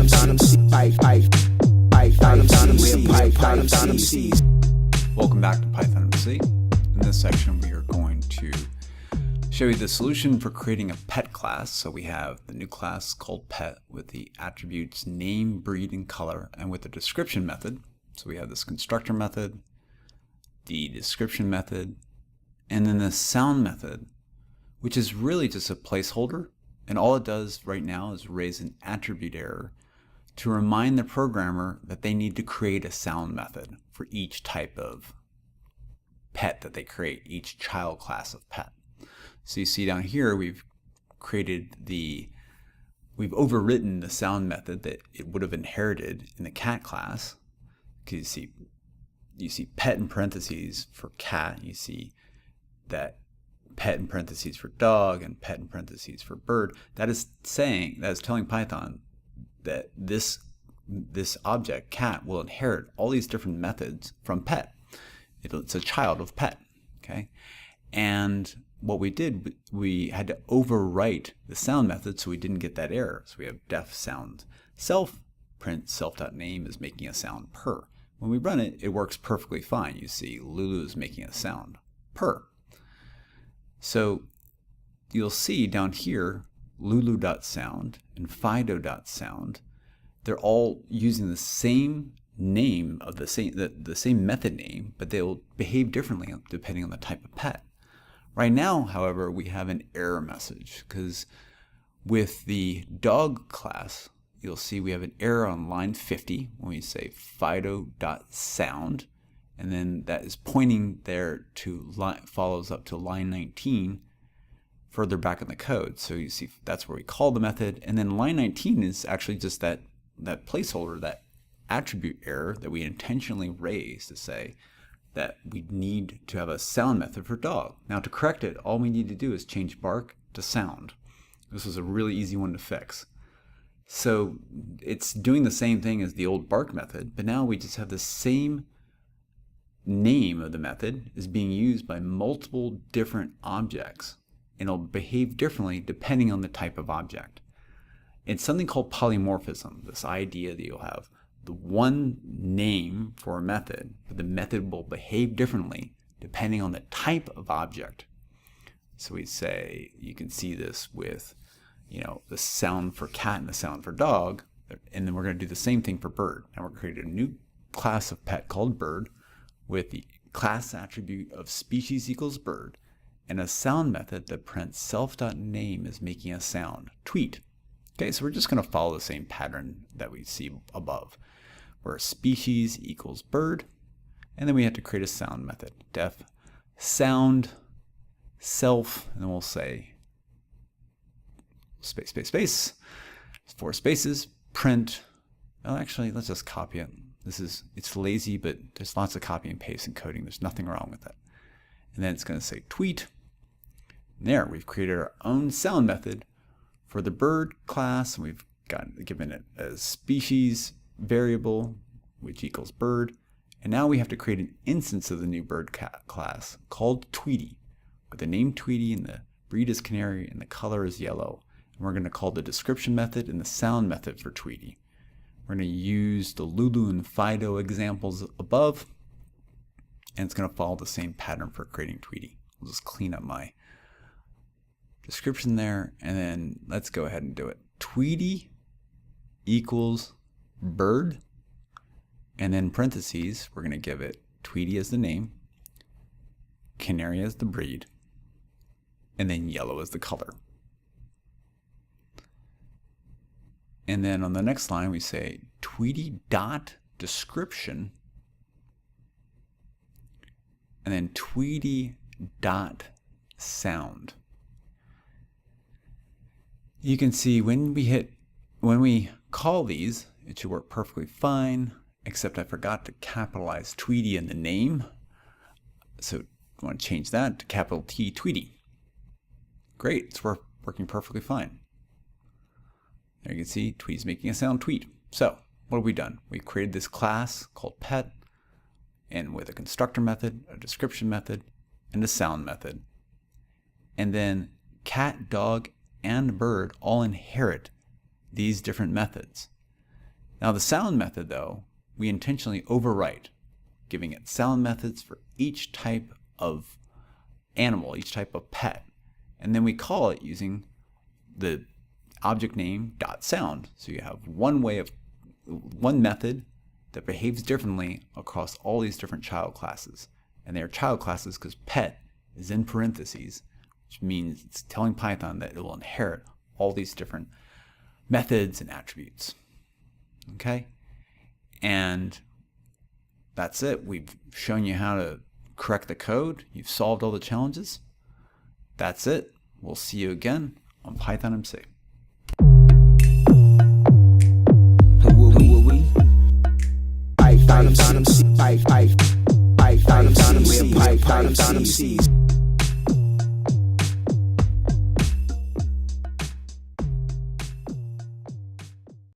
Welcome back to Python MC. In this section we are going to show you the solution for creating a pet class. So we have the new class called pet with the attributes name, breed, and color, and with the description method. So we have this constructor method, the description method, and then the sound method, which is really just a placeholder. And all it does right now is raise an attribute error to remind the programmer that they need to create a sound method for each type of pet that they create, each child class of pet. So you see down here we've overwritten the sound method that it would have inherited in the cat class. Because you see pet in parentheses for cat, you see that pet in parentheses for dog, and pet in parentheses for bird. That is telling Python that this object cat will inherit all these different methods from pet. It's a child of pet. Okay, and what we did, we had to overwrite the sound method so we didn't get that error. So we have def sound self, print self.name is making a sound purr. When we run it, it works perfectly fine. You see Lulu is making a sound purr. So you'll see down here lulu.sound and fido.sound, they're all using the same name of the same method name, but they'll behave differently depending on the type of pet. Right now, however, we have an error message because with the dog class, you'll see we have an error on line 50 when we say fido.sound, and then that is pointing there to follows up to line 19 further back in the code. So you see that's where we call the method, and then line 19 is actually just that placeholder, that attribute error that we intentionally raised to say that we need to have a sound method for dog. Now to correct it, all we need to do is change bark to sound. This was a really easy one to fix. So it's doing the same thing as the old bark method, but now we just have the same name of the method is being used by multiple different objects, and it'll behave differently depending on the type of object. It's something called polymorphism, this idea that you'll have the one name for a method, but the method will behave differently depending on the type of object. So we say, you can see this with the sound for cat and the sound for dog, and then we're going to do the same thing for bird. Now we're creating a new class of pet called bird with the class attribute of species equals bird and a sound method that prints self.name is making a sound, tweet. Okay, so we're just going to follow the same pattern that we see above, where species equals bird, and then we have to create a sound method, def sound self, and then we'll say space, space, space, 4 spaces, print. Well, actually, let's just copy it. It's lazy, but there's lots of copy and paste and coding. There's nothing wrong with it. And then it's going to say tweet. And there, we've created our own sound method for the bird class, and we've given it a species variable, which equals bird. And now we have to create an instance of the new bird class called Tweety, with the name Tweety and the breed is canary and the color is yellow. And we're going to call the description method and the sound method for Tweety. We're going to use the Lulu and Fido examples above, and it's going to follow the same pattern for creating Tweety. We'll just clean up my description there, and then let's go ahead and do it. Tweety equals bird, and then parentheses, we're going to give it Tweety as the name, canary as the breed, and then yellow as the color. And then on the next line we say Tweety dot description, and then Tweety dot sound. You can see when we call these, it should work perfectly fine, except I forgot to capitalize Tweety in the name. So I want to change that to capital T, Tweety. Great, it's working perfectly fine. There you can see Tweety's making a sound tweet. So what have we done? We've created this class called pet, and with a constructor method, a description method, and a sound method. And then cat, dog, and bird all inherit these different methods. Now the sound method, though, we intentionally overwrite, giving it sound methods for each type of animal, each type of pet. And then we call it using the object name .sound. So you have one method that behaves differently across all these different child classes. And they are child classes because pet is in parentheses, which means it's telling Python that it will inherit all these different methods and attributes. Okay? And that's it. We've shown you how to correct the code. You've solved all the challenges. That's it. We'll see you again on Python MC. Python MC.